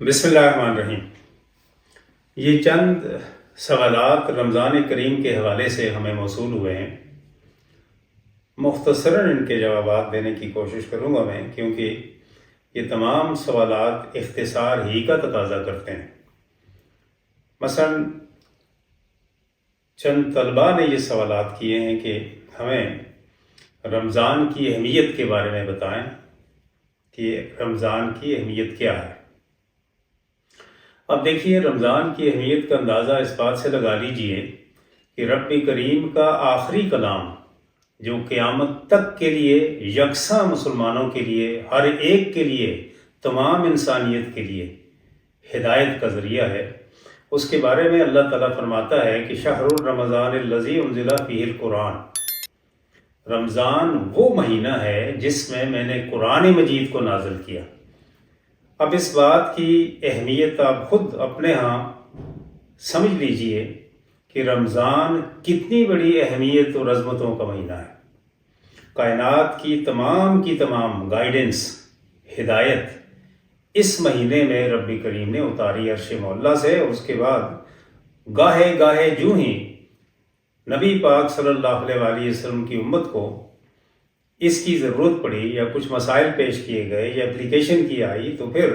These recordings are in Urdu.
بسم اللہ الرحمن الرحیم۔ یہ چند سوالات رمضان کریم کے حوالے سے ہمیں موصول ہوئے ہیں۔ مختصراً ان کے جوابات دینے کی کوشش کروں گا میں، کیونکہ یہ تمام سوالات اختصار ہی کا تقاضا کرتے ہیں۔ مثلاً چند طلباء نے یہ سوالات کیے ہیں کہ ہمیں رمضان کی اہمیت کے بارے میں بتائیں کہ رمضان کی اہمیت کیا ہے۔ اب دیکھیے، رمضان کی اہمیت کا اندازہ اس بات سے لگا لیجئے کہ رب کریم کا آخری کلام جو قیامت تک کے لیے یکساں مسلمانوں کے لیے، ہر ایک کے لیے، تمام انسانیت کے لیے ہدایت کا ذریعہ ہے، اس کے بارے میں اللہ تعالیٰ فرماتا ہے کہ شہر رمضان الذی انزل فیہ القرآن، رمضان وہ مہینہ ہے جس میں نے قرآن مجید کو نازل کیا۔ اب اس بات کی اہمیت آپ خود اپنے ہاں سمجھ لیجئے کہ رمضان کتنی بڑی اہمیت اور عظمتوں کا مہینہ ہے۔ کائنات کی تمام گائیڈنس، ہدایت اس مہینے میں رب کریم نے اتاری عرش معلیٰ سے، اور اس کے بعد گاہے گاہے جو ہی نبی پاک صلی اللہ علیہ وآلہ وسلم کی امت کو اس کی ضرورت پڑی یا کچھ مسائل پیش کیے گئے یا اپلیکیشن کی آئی، تو پھر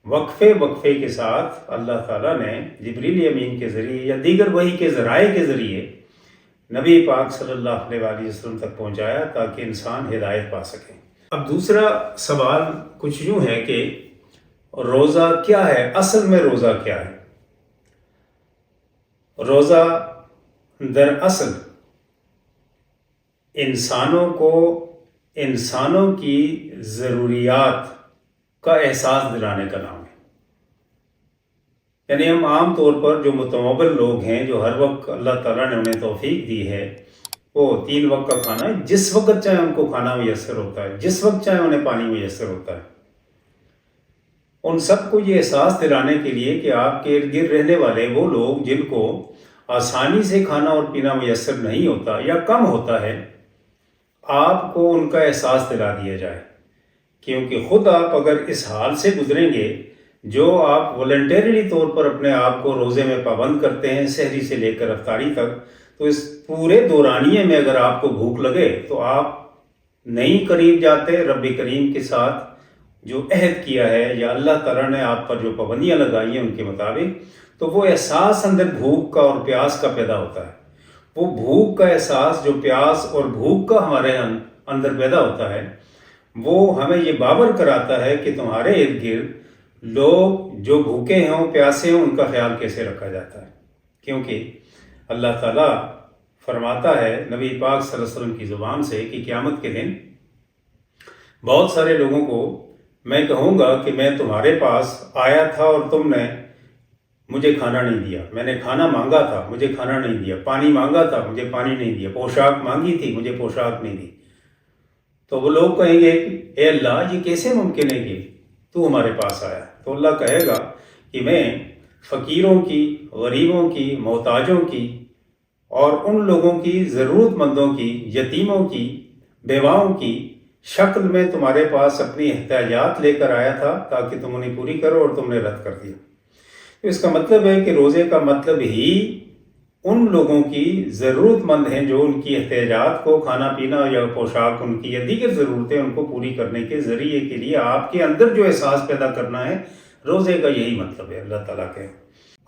وقفے کے ساتھ اللہ تعالیٰ نے جبریل امین کے ذریعے یا دیگر وحی کے ذرائع کے ذریعے نبی پاک صلی اللہ علیہ وآلہ وسلم تک پہنچایا تاکہ انسان ہدایت پا سکے۔ اب دوسرا سوال کچھ یوں ہے کہ روزہ کیا ہے؟ اصل میں روزہ کیا ہے؟ روزہ دراصل انسانوں کی ضروریات کا احساس دلانے کا نام ہے۔ یعنی ہم عام طور پر جو متمول لوگ ہیں، جو ہر وقت اللہ تعالیٰ نے انہیں توفیق دی ہے، وہ 3 وقت کا کھانا ہے، جس وقت چاہے ان کو کھانا میسر ہوتا ہے، جس وقت چاہے انہیں پانی میسر ہوتا ہے۔ ان سب کو یہ احساس دلانے کے لیے کہ آپ کے ارد گرد رہنے والے وہ لوگ جن کو آسانی سے کھانا اور پینا میسر نہیں ہوتا یا کم ہوتا ہے، آپ کو ان کا احساس دلا دیا جائے، کیونکہ خود آپ اگر اس حال سے گزریں گے جو آپ والنٹیرلی طور پر اپنے آپ کو روزے میں پابند کرتے ہیں، سحری سے لے کر افطاری تک، تو اس پورے دورانیے میں اگر آپ کو بھوک لگے تو آپ نہیں قریب جاتے رب کریم کے ساتھ جو عہد کیا ہے یا اللہ تعالیٰ نے آپ پر جو پابندیاں لگائی ہیں ان کے مطابق، تو وہ احساس اندر بھوک کا اور پیاس کا پیدا ہوتا ہے۔ وہ بھوک کا احساس جو پیاس اور بھوک کا ہمارے اندر پیدا ہوتا ہے، وہ ہمیں یہ باور کراتا ہے کہ تمہارے ارد گرد لوگ جو بھوکے ہوں، پیاسے ہوں، ان کا خیال کیسے رکھا جاتا ہے۔ کیونکہ اللہ تعالیٰ فرماتا ہے نبی پاک صلی اللہ علیہ وسلم کی زبان سے کہ قیامت کے دن بہت سارے لوگوں کو میں کہوں گا کہ میں تمہارے پاس آیا تھا اور تم نے مجھے کھانا نہیں دیا، میں نے کھانا مانگا تھا، مجھے کھانا نہیں دیا، پانی مانگا تھا، مجھے پانی نہیں دیا، پوشاک مانگی تھی، مجھے پوشاک نہیں دی۔ تو وہ لوگ کہیں گے اے اللہ، یہ کیسے ممکن ہے کہ تو ہمارے پاس آیا؟ تو اللہ کہے گا کہ میں فقیروں کی، غریبوں کی، محتاجوں کی اور ان لوگوں کی، ضرورت مندوں کی، یتیموں کی، بیواؤں کی شکل میں تمہارے پاس اپنی احتیاجات لے کر آیا تھا تاکہ تم انہیں پوری کرو، اور تم نے رد کر دیا۔ تو اس کا مطلب ہے کہ روزے کا مطلب ہی ان لوگوں کی ضرورت مند ہیں جو ان کی احتیاجات کو، کھانا پینا یا پوشاک ان کی یا دیگر ضرورتیں ان کو پوری کرنے کے ذریعے کے لیے آپ کے اندر جو احساس پیدا کرنا ہے، روزے کا یہی مطلب ہے اللہ تعالیٰ کے۔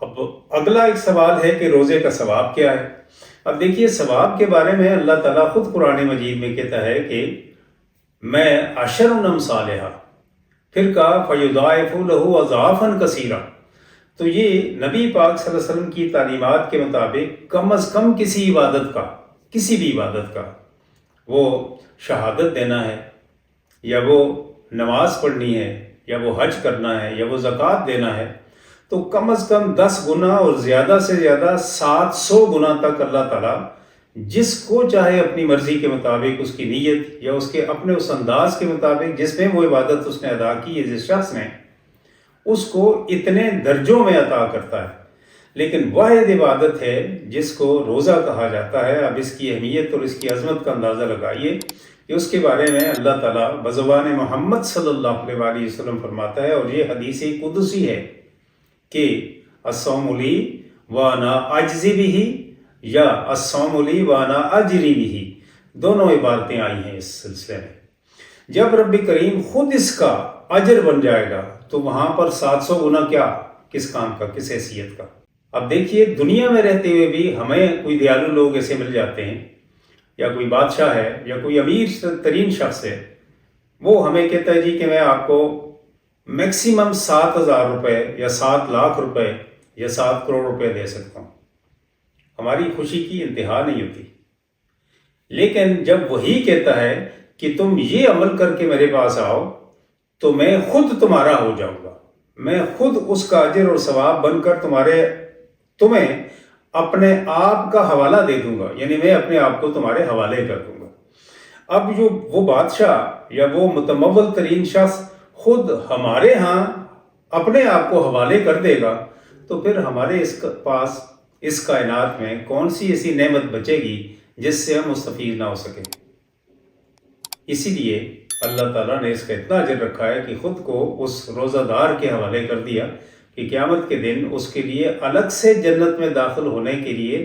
اب اگلا ایک سوال ہے کہ روزے کا ثواب کیا ہے؟ اب دیکھیے، ثواب کے بارے میں اللہ تعالیٰ خود قرآن مجید میں کہتا ہے کہ میں عشر امثالہا، پھر کہا فیضاعف لہ اضعافا کثیرا۔ تو یہ نبی پاک صلی اللہ علیہ وسلم کی تعلیمات کے مطابق کم از کم کسی بھی عبادت کا، وہ شہادت دینا ہے یا وہ نماز پڑھنی ہے یا وہ حج کرنا ہے یا وہ زکوٰۃ دینا ہے، تو کم از کم 10 گنا اور زیادہ سے زیادہ 700 گنا تک اللہ تعالیٰ جس کو چاہے اپنی مرضی کے مطابق، اس کی نیت یا اس کے اپنے اس انداز کے مطابق جس میں وہ عبادت اس نے ادا کی ہے، جس شخص نے، اس کو اتنے درجوں میں عطا کرتا ہے۔ لیکن واحد عبادت ہے جس کو روزہ کہا جاتا ہے۔ اب اس کی اہمیت اور اس کی عظمت کا اندازہ لگائیے کہ کہ اس کے بارے میں اللہ تعالیٰ بزبان محمد صلی اللہ علیہ وسلم فرماتا ہے، اور یہ حدیث قدسی ہے کہ الصوم لی وانا اجزی بھی، یا الصوم لی وانا اجری بھی، دونوں عبارتیں آئی ہیں اس سلسلے میں۔ جب رب کریم خود اس کا اجر بن جائے گا تو وہاں پر 700 گنا کیا، کس کام کا، کس حیثیت کا۔ اب دیکھیے، دنیا میں رہتے ہوئے بھی ہمیں کوئی دیالو لوگ ایسے مل جاتے ہیں، یا کوئی بادشاہ ہے یا کوئی امیر ترین شخص ہے، وہ ہمیں کہتا ہے جی کہ میں آپ کو میکسیمم 7,000 روپے یا 7 لاکھ روپے یا 7 کروڑ روپے دے سکتا ہوں۔ ہماری خوشی کی انتہا نہیں ہوتی۔ لیکن جب وہی کہتا ہے کہ تم یہ عمل کر کے میرے پاس آؤ تو میں خود تمہارا ہو جاؤں گا، میں خود اس کا اجر اور ثواب بن کر تمہیں اپنے آپ کا حوالہ دے دوں گا، یعنی میں اپنے آپ کو تمہارے حوالے کر دوں گا۔ اب جو وہ بادشاہ یا وہ متمول ترین شخص خود ہمارے ہاں اپنے آپ کو حوالے کر دے گا تو پھر ہمارے پاس اس کائنات میں کون سی ایسی نعمت بچے گی جس سے ہم مستفید نہ ہو سکیں۔ اسی لیے اللہ تعالیٰ نے اس کا اتنا اجر رکھا ہے کہ خود کو اس روزہ دار کے حوالے کر دیا کہ قیامت کے دن اس کے لیے الگ سے جنت میں داخل ہونے کے لیے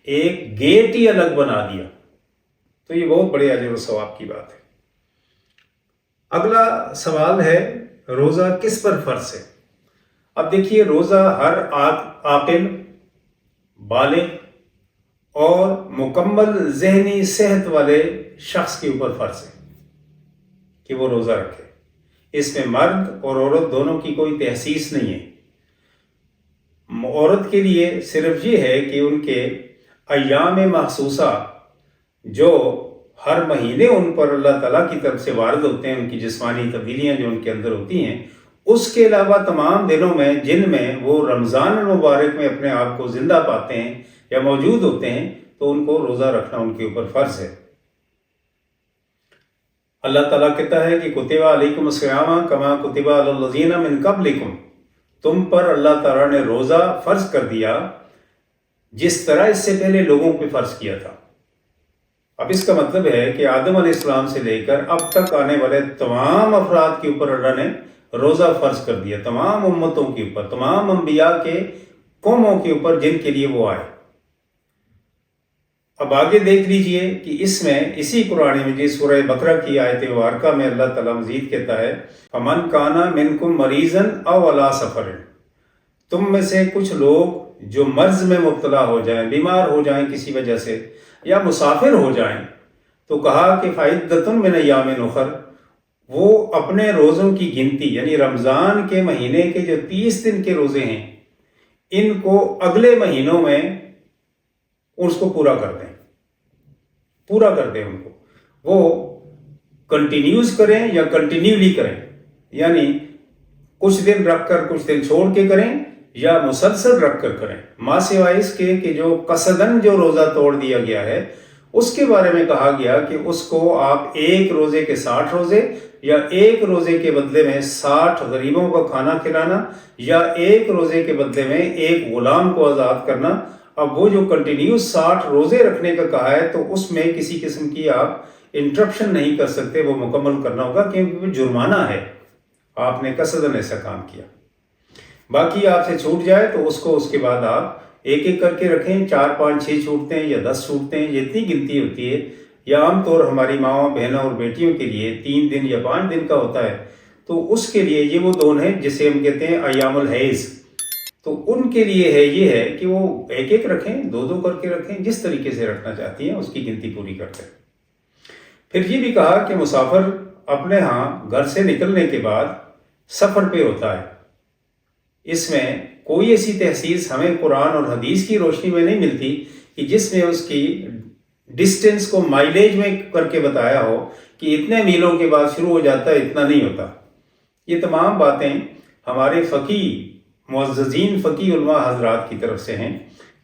ایک گیٹ ہی الگ بنا دیا۔ تو یہ بہت بڑے اجر و ثواب کی بات ہے۔ اگلا سوال ہے، روزہ کس پر فرض ہے؟ اب دیکھیے، روزہ ہر عاقل، بالغ اور مکمل ذہنی صحت والے شخص کے اوپر فرض ہے کہ وہ روزہ رکھے۔ اس میں مرد اور عورت دونوں کی کوئی تخصیص نہیں ہے۔ عورت کے لیے صرف یہ ہے کہ ان کے ایام مخصوصہ جو ہر مہینے ان پر اللہ تعالیٰ کی طرف سے وارد ہوتے ہیں، ان کی جسمانی تبدیلیاں جو ان کے اندر ہوتی ہیں، اس کے علاوہ تمام دنوں میں جن میں وہ رمضان المبارک میں اپنے آپ کو زندہ پاتے ہیں یا موجود ہوتے ہیں، تو ان کو روزہ رکھنا ان کے اوپر فرض ہے۔ اللہ تعالیٰ کہتا ہے کہ کتب علیکم الصیام کما کتب علی الذین من قبلکم، تم پر اللہ تعالیٰ نے روزہ فرض کر دیا جس طرح اس سے پہلے لوگوں پہ فرض کیا تھا۔ اب اس کا مطلب ہے کہ آدم علیہ السلام سے لے کر اب تک آنے والے تمام افراد کے اوپر اللہ نے روزہ فرض کر دیا، تمام امتوں کے اوپر، تمام انبیاء کے قوموں کے اوپر جن کے لیے وہ آئے۔ اب آگے دیکھ لیجئے کہ اس میں اسی قرآن مجید سورہ بقرہ کی آیت مبارکہ میں اللہ تعالیٰ مزید کہتا ہے، فَمَنْ كَانَ مِنْكُمْ مَرِيضًا أَوْ عَلَىٰ سَفَرٍ، تم میں سے کچھ لوگ جو مرض میں مبتلا ہو جائیں، بیمار ہو جائیں کسی وجہ سے، یا مسافر ہو جائیں، تو کہا کہ فَعِدَّةٌ مِنْ أَيَّامٍ أُخَرَ، وہ اپنے روزوں کی گنتی، یعنی رمضان کے مہینے کے جو 30 دن کے روزے ہیں، ان کو اگلے مہینوں میں اس کو پورا کر دیں ان کو، وہ کنٹینیوز کریں یا کنٹینیولی کریں، یعنی کچھ دن رکھ کر کچھ دن چھوڑ کے کریں یا مسلسل رکھ کر کریں، ما سوائے اس کے کہ جو قصدن جو روزہ توڑ دیا گیا ہے اس کے بارے میں کہا گیا کہ اس کو آپ ایک روزے کے 60 روزے یا ایک روزے کے بدلے میں 60 غریبوں کا کھانا کھلانا یا ایک روزے کے بدلے میں ایک غلام کو آزاد کرنا۔ اب وہ جو کنٹینیوس 60 روزے رکھنے کا کہا ہے تو اس میں کسی قسم کی آپ انٹرپشن نہیں کر سکتے، وہ مکمل کرنا ہوگا کیونکہ وہ جرمانہ ہے، آپ نے قصدن ایسا کام کیا۔ باقی آپ سے چھوٹ جائے تو اس کو اس کے بعد آپ ایک ایک کر کے رکھیں، 4 5 6 چھوٹتے ہیں یا 10 چھوٹتے ہیں، یہ اتنی گنتی ہوتی ہے۔ یا عام طور ہماری ماؤں بہنوں اور بیٹیوں کے لیے 3 دن یا 5 دن کا ہوتا ہے، تو اس کے لیے یہ وہ دون ہیں جسے ہم کہتے ہیں ایام الحیض، تو ان کے لیے یہ ہے کہ وہ ایک ایک رکھیں، 2 2 کر کے رکھیں، جس طریقے سے رکھنا چاہتی ہیں اس کی گنتی پوری کرتے ہیں۔ پھر یہ بھی کہا کہ مسافر اپنے ہاں گھر سے نکلنے کے بعد سفر پہ ہوتا ہے، اس میں کوئی ایسی تخصیص ہمیں قرآن اور حدیث کی روشنی میں نہیں ملتی کہ جس میں اس کی ڈسٹینس کو مائلیج میں کر کے بتایا ہو کہ اتنے میلوں کے بعد شروع ہو جاتا ہے، اتنا نہیں ہوتا۔ یہ تمام باتیں ہمارے معززین فقی علماء حضرات کی طرف سے ہیں،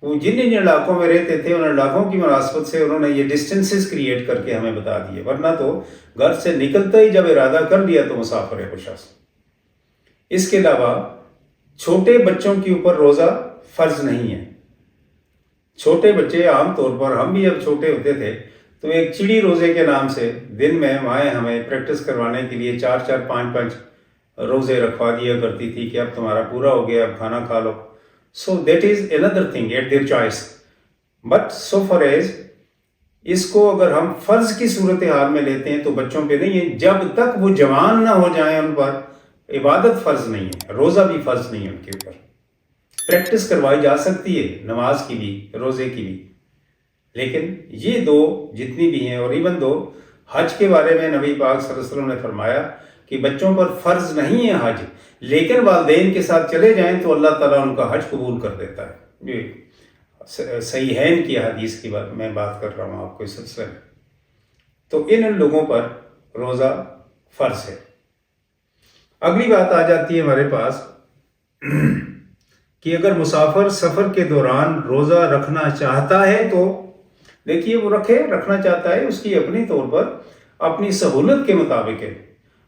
وہ جن علاقوں میں رہتے تھے ان علاقوں کی مناسبت سے انہوں نے یہ ڈسٹینسز کریٹ کر کے ہمیں بتا دیے، ورنہ تو گھر سے نکلتے ہی جب ارادہ کر لیا تو مسافر ہے وہ شخص۔ اس کے علاوہ چھوٹے بچوں کے اوپر روزہ فرض نہیں ہے۔ چھوٹے بچے عام طور پر، ہم بھی جب چھوٹے ہوتے تھے تو ایک چڑی روزے کے نام سے دن میں مائیں ہمیں پریکٹس کروانے کے لیے 4 5 روزے رکھوا دیا کرتی تھی کہ اب تمہارا پورا ہو گیا، اب کھانا کھا لو. So that is another thing at their choice. But so far as اس کو اگر ہم فرض کی صورتحال میں لیتے ہیں تو بچوں پہ نہیں ہے. جب تک وہ جوان نہ ہو جائیں ان پر عبادت فرض نہیں ہے، روزہ بھی فرض نہیں ہے ان کے اوپر. پریکٹس کروائی جا سکتی ہے نماز کی بھی، روزے کی بھی، لیکن یہ دو جتنی بھی ہیں. اور ایون دو حج کے بارے میں نبی پاک صلی اللہ علیہ وسلم نے فرمایا کہ بچوں پر فرض نہیں ہے حج، لیکن والدین کے ساتھ چلے جائیں تو اللہ تعالیٰ ان کا حج قبول کر دیتا ہے. یہ صحیحین کی حدیث کی بات میں بات کر رہا ہوں آپ کو اس سلسلے میں. تو ان لوگوں پر روزہ فرض ہے. اگلی بات آ جاتی ہے ہمارے پاس کہ اگر مسافر سفر کے دوران روزہ رکھنا چاہتا ہے تو دیکھیے وہ رکھنا چاہتا ہے، اس کی اپنی طور پر اپنی سہولت کے مطابق ہے.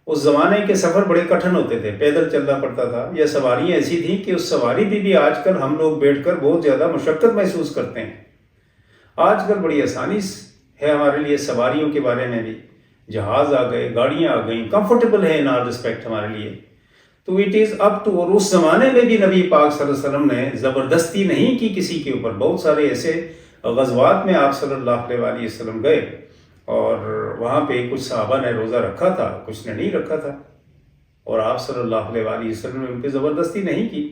اس زمانے کے سفر بڑے کٹھن ہوتے تھے، پیدل چلنا پڑتا تھا، یا سواریاں ایسی تھیں کہ اس سواری بھی آج کل ہم لوگ بیٹھ کر بہت زیادہ مشقت محسوس کرتے ہیں. آج کل بڑی آسانی ہے ہمارے لیے سواریوں کے بارے میں بھی، جہاز آ گئے، گاڑیاں آ گئیں، کمفرٹیبل ہے ان آل ریسپیکٹ ہمارے لیے. تو اٹ از اپ ٹو. اور اس زمانے میں بھی نبی پاک صلی اللہ علیہ وسلم نے زبردستی نہیں کی کسی کے اوپر. بہت سارے ایسے غزوات میں آپ صلی اللہ علیہ وسلم گئے اور وہاں پہ کچھ صحابہ نے روزہ رکھا تھا، کچھ نے نہیں رکھا تھا، اور آپ صلی اللہ علیہ وسلم نے ان پہ زبردستی نہیں کی.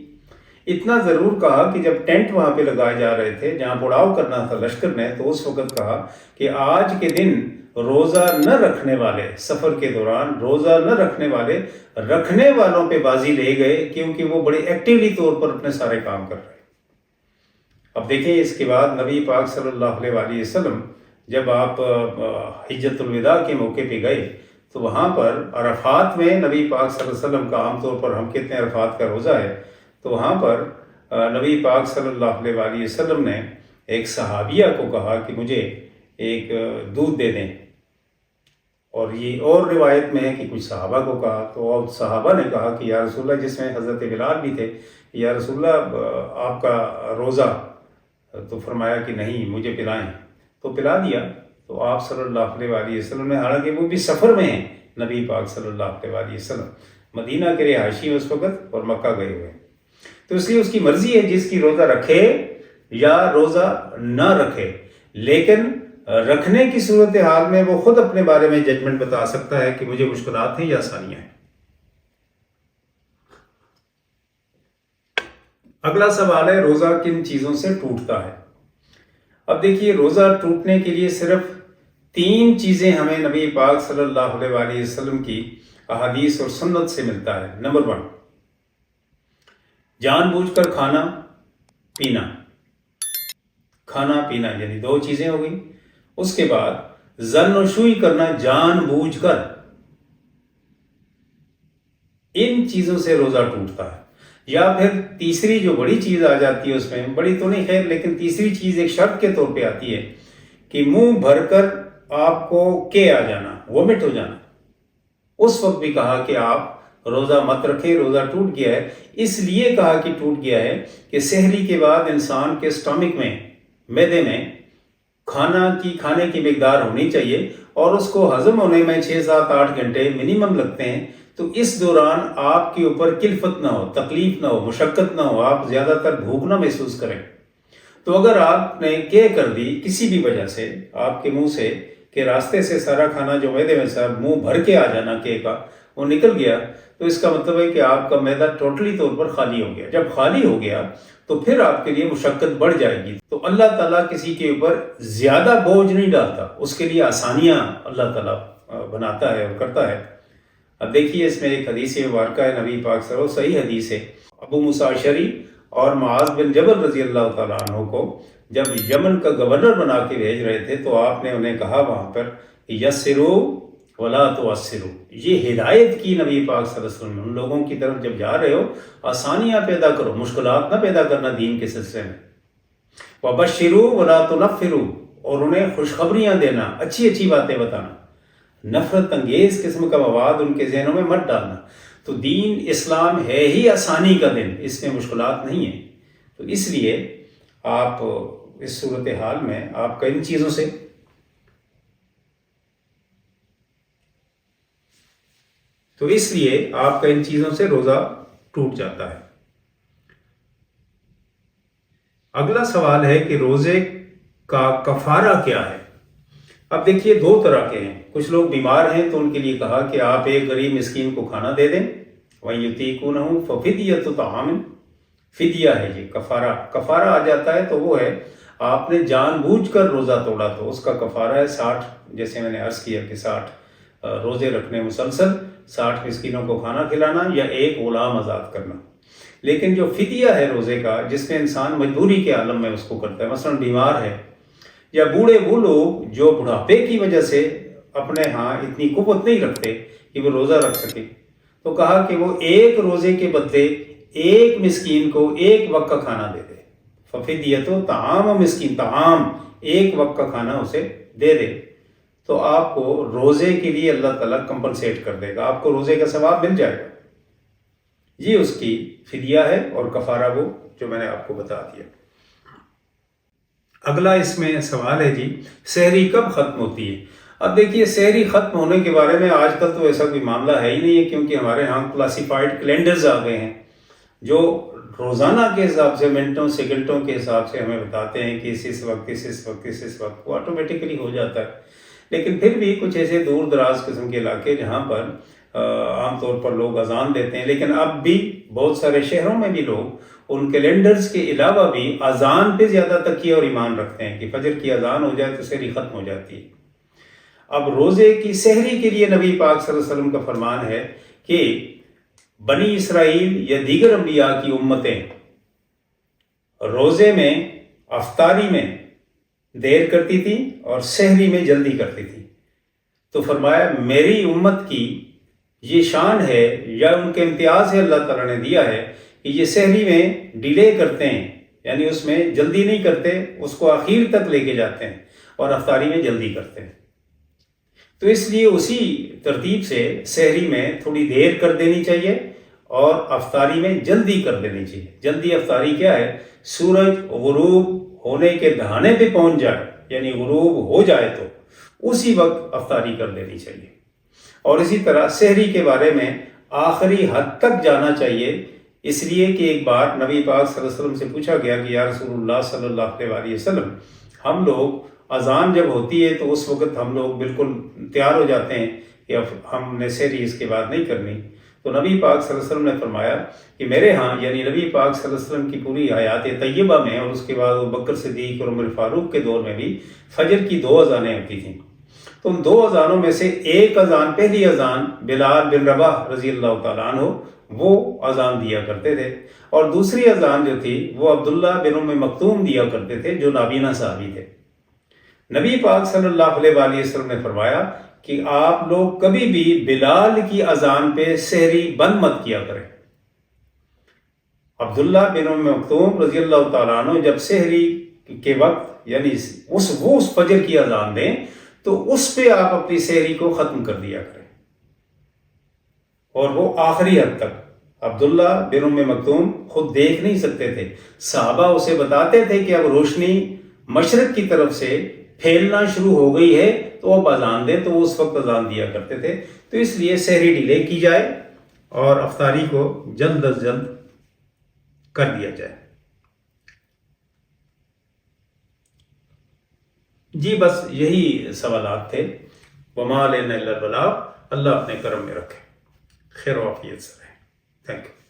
اتنا ضرور کہا کہ جب ٹینٹ وہاں پہ لگائے جا رہے تھے جہاں پڑاؤ کرنا تھا لشکر نے، تو اس وقت کہا کہ آج کے دن روزہ نہ رکھنے والے، سفر کے دوران روزہ نہ رکھنے والے رکھنے والوں پہ بازی لے گئے، کیونکہ وہ بڑے ایکٹیولی طور پر اپنے سارے کام کر رہے. اب دیکھیں اس کے بعد نبی پاک صلی اللہ علیہ وسلم جب آپ حجۃ الوداع کے موقع پہ گئے تو وہاں پر عرفات میں نبی پاک صلی اللہ علیہ وسلم کا عام طور پر ہم کہتے ہیں عرفات کا روزہ ہے، تو وہاں پر نبی پاک صلی اللہ علیہ وسلم نے ایک صحابیہ کو کہا کہ مجھے ایک دودھ دے دیں. اور یہ اور روایت میں ہے کہ کچھ صحابہ کو کہا، تو اور صحابہ نے کہا کہ یا رسول اللہ، جس میں حضرت بلال بھی تھے، یا رسول اللہ آپ کا روزہ، تو فرمایا کہ نہیں مجھے پلائیں، تو پلا دیا. تو آپ صلی اللہ علیہ وسلم نے، حالانکہ وہ بھی سفر میں ہیں نبی پاک صلی اللہ علیہ وسلم، مدینہ کے رہائشی ہیں اس وقت اور مکہ گئے ہوئے، تو اس لیے اس کی مرضی ہے جس کی روزہ رکھے یا روزہ نہ رکھے. لیکن رکھنے کی صورتحال میں وہ خود اپنے بارے میں ججمنٹ بتا سکتا ہے کہ مجھے مشکلات ہیں یا آسانیاں ہیں. اگلا سوال ہے روزہ کن چیزوں سے ٹوٹتا ہے. اب دیکھیے روزہ ٹوٹنے کے لیے صرف 3 چیزیں ہمیں نبی پاک صلی اللہ علیہ وسلم کی احادیث اور سنت سے ملتا ہے. نمبر 1، جان بوجھ کر کھانا پینا. کھانا پینا یعنی 2 چیزیں ہو گئی. اس کے بعد ظن و شوئی کرنا جان بوجھ کر. ان چیزوں سے روزہ ٹوٹتا ہے. یا پھر تیسری جو بڑی چیز آ جاتی ہے، اس میں بڑی تو نہیں خیر، لیکن تیسری چیز ایک شرط کے طور پہ آتی ہے کہ منہ بھر کر آپ کو آ جانا، وومٹ ہو جانا. اس وقت بھی کہا کہ آپ روزہ مت رکھیں، روزہ ٹوٹ گیا ہے. اس لیے کہا کہ ٹوٹ گیا ہے کہ سحری کے بعد انسان کے سٹمک میں، معدے میں کھانے کی مقدار ہونی چاہیے، اور اس کو ہضم ہونے میں 6 7 8 گھنٹے منیمم لگتے ہیں. تو اس دوران آپ کے اوپر کلفت نہ ہو، تکلیف نہ ہو، مشقت نہ ہو، آپ زیادہ تر بھوک نہ محسوس کریں. تو اگر آپ نے کر دی کسی بھی وجہ سے آپ کے منہ سے، کہ راستے سے سارا کھانا جو معدے میں سب منہ بھر کے آ جانا کا وہ نکل گیا، تو اس کا مطلب ہے کہ آپ کا معدہ ٹوٹلی طور پر خالی ہو گیا. جب خالی ہو گیا تو پھر آپ کے لیے مشقت بڑھ جائے گی. تو اللہ تعالیٰ کسی کے اوپر زیادہ بوجھ نہیں ڈالتا، اس کے لیے آسانیاں اللہ تعالیٰ بناتا ہے اور کرتا ہے. اب دیکھیے اس میں ایک حدیث مبارکہ ہے نبی پاک صلی اللہ علیہ وسلم، صحیح حدیث ہے. ابو موسیٰ اشعری اور معاذ بن جبل رضی اللہ تعالیٰ عنہ کو جب یمن کا گورنر بنا کے بھیج رہے تھے تو آپ نے انہیں کہا وہاں پر یسرو ولا تعسروا. یہ ہدایت کی نبی پاک صلی اللہ علیہ وسلم، ان لوگوں کی طرف جب جا رہے ہو آسانیاں پیدا کرو، مشکلات نہ پیدا کرنا دین کے سلسلے میں. وبشروا ولا تنفروا، اور انہیں خوشخبریاں دینا، اچھی اچھی باتیں بتانا، نفرت انگیز قسم کا مواد ان کے ذہنوں میں مت ڈالنا. تو دین اسلام ہے ہی آسانی کا دن، اس میں مشکلات نہیں ہیں. تو اس لیے آپ اس صورتحال میں آپ کا ان چیزوں سے تو اس لیے آپ کا ان چیزوں سے روزہ ٹوٹ جاتا ہے۔ اگلا سوال ہے کہ روزے کا کفارہ کیا ہے؟ اب دیکھیے دو طرح کے ہیں، کچھ لوگ بیمار ہیں تو ان کے لیے کہا کہ آپ ایک غریب مسکین کو کھانا دے دیں، وَيُطِيقُونَهُ فَفِدْيَةُ طَعَامٍ، فدیہ ہے یہ کفارہ۔ کفارہ آ جاتا ہے تو وہ ہے آپ نے جان بوجھ کر روزہ توڑا تو اس کا کفارہ ہے 60، جیسے میں نے عرض کیا کہ 60 روزے رکھنے مسلسل، 60 مسکینوں کو کھانا کھلانا یا ایک غلام آزاد کرنا۔ لیکن جو فدیہ ہے روزے کا، جس میں انسان مجبوری کے عالم میں اس کو کرتا ہے، مثلا بیمار ہے یا بوڑھے وہ لوگ جو بڑھاپے کی وجہ سے اپنے ہاں اتنی قوت نہیں رکھتے کہ وہ روزہ رکھ سکے، تو کہا کہ وہ ایک روزے کے بدلے ایک مسکین کو ایک وقت کا کھانا دے دے، ففدیۃ طعام مسکین، طعام ایک وقت کا کھانا اسے دے دے، تو آپ کو روزے کے لیے اللہ تعالیٰ کمپنسیٹ کر دے گا، آپ کو روزے کا ثواب مل جائے گا۔ یہ اس کی فدیہ ہے، اور کفارہ وہ جو میں نے آپ کو بتا دیا۔ اگلا اس میں سوال ہے جی، سحری کب ختم ہوتی ہے؟ اب دیکھیے سحری ختم ہونے کے بارے میں آج کل تو ایسا کوئی معاملہ ہے ہی نہیں ہے، کیونکہ ہمارے ہاں کلاسیفائڈ کیلنڈرز آ گئے ہیں جو روزانہ کے حساب سے، منٹوں سیکنڈوں کے حساب سے ہمیں بتاتے ہیں کہ اس وقت اس وقت وہ آٹومیٹکلی ہو جاتا ہے۔ لیکن پھر بھی کچھ ایسے دور دراز قسم کے علاقے جہاں پر عام طور پر لوگ اذان دیتے ہیں، لیکن اب بھی بہت سارے شہروں میں بھی لوگ ان کیلنڈرز کے علاوہ بھی اذان پہ زیادہ تکیہ اور ایمان رکھتے ہیں کہ فجر کی اذان ہو جائے تو سحری ختم ہو جاتی ہے۔ اب روزے کی سحری کے لیے نبی پاک صلی اللہ علیہ وسلم کا فرمان ہے کہ بنی اسرائیل یا دیگر انبیاء کی امتیں روزے میں افطاری میں دیر کرتی تھی اور سحری میں جلدی کرتی تھی، تو فرمایا میری امت کی یہ شان ہے یا ان کے امتیاز ہے اللہ تعالیٰ نے دیا ہے کہ یہ سحری میں ڈیلے کرتے ہیں، یعنی اس میں جلدی نہیں کرتے، اس کو آخر تک لے کے جاتے ہیں، اور افطاری میں جلدی کرتے ہیں۔ تو اس لیے اسی ترتیب سے سحری میں تھوڑی دیر کر دینی چاہیے اور افطاری میں جلدی کر دینی چاہیے۔ جلدی افطاری کیا ہے؟ سورج غروب ہونے کے دہانے پہ پہنچ جائے، یعنی غروب ہو جائے تو اسی وقت افطاری کر لینی چاہیے۔ اور اسی طرح سحری کے بارے میں آخری حد تک جانا چاہیے، اس لیے کہ ایک بار نبی پاک صلی اللہ علیہ وسلم سے پوچھا گیا کہ یا رسول اللہ صلی اللہ علیہ وسلم، ہم لوگ اذان جب ہوتی ہے تو اس وقت ہم لوگ بالکل تیار ہو جاتے ہیں کہ اب ہم نے سحری اس کے بعد نہیں کرنی، تو نبی پاک صلی اللہ علیہ وسلم نے فرمایا کہ میرے ہاں، یعنی نبی پاک صلی اللہ علیہ وسلم کی پوری حیات طیبہ میں اور اس کے بعد ابو بکر صدیق اور عمر فاروق کے دور میں بھی فجر کی 2 اذانیں ہوتی تھیں۔ تو ان 2 اذانوں میں سے ایک اذان، پہلی اذان بلال بن رباح رضی اللہ تعالیٰ عنہ وہ اذان دیا کرتے تھے، اور دوسری اذان جو تھی وہ عبداللہ بن ام مکتوم دیا کرتے تھے جو نابینا صحابی تھے۔ نبی پاک صلی اللہ علیہ وآلہ وسلم نے فرمایا کہ آپ لوگ کبھی بھی بلال کی اذان پہ سحری بند مت کیا کریں۔ عبداللہ بن ام مکتوم رضی اللہ تعالیٰ عنہ جب سحری کے وقت یعنی اس فجر کی اذان دیں تو اس پہ آپ اپنی سحری کو ختم کر دیا کریں، اور وہ آخری حد تک۔ عبداللہ بن ام مکتوم خود دیکھ نہیں سکتے تھے، صحابہ اسے بتاتے تھے کہ اب روشنی مشرق کی طرف سے پھیلنا شروع ہو گئی ہے تو اب اذان دیں، تو وہ اس وقت اذان دیا کرتے تھے۔ تو اس لیے سحری ڈیلے کی جائے اور افطاری کو جلد از جلد کر دیا جائے۔ جی بس یہی سوالات تھے۔ وما علینا الا البلاغ۔ اللہ اپنے کرم میں رکھے، خیر و عافیت سے رہے۔ Thank you.